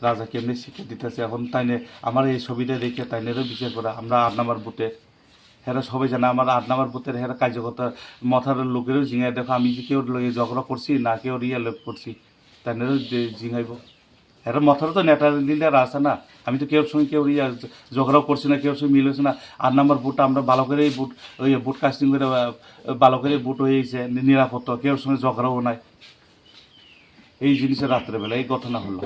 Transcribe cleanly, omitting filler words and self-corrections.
রাজা কেমনি শিক্ষা দিতেছে। এখন তাইনে আমার এই ছবিটা দেখে তাইনেরও বিচার করা। আমরা 8 নাম্বার বুথে, হেরা সবাই জানে আমার 8 নাম্বার বুথের হেরা কার্যকর্তা মাথার লোকেরও জিঙাই দেখো আমি যে কেউ লগে ঝগড়া করছি না কেউ রিয়াল করছি, তাইনেরও জিঙাইব। হেরা মাথারও তো নেটার লিডার আছে না, আমি তো কেউর সঙ্গে কেউ ঝগড়াও করছি না, কেউর সঙ্গে মিল হয়েছে না। 8 নাম্বার বুথটা আমরা ভালো করে বুট ওই বুট কাস্টিং করে ভালো করে বুট হয়েছে, নিরাপত্তা, কেউর সঙ্গে ঝগড়াও নাই। এই জিনিসের রাত্রেবেলা এই ঘটনা হলো।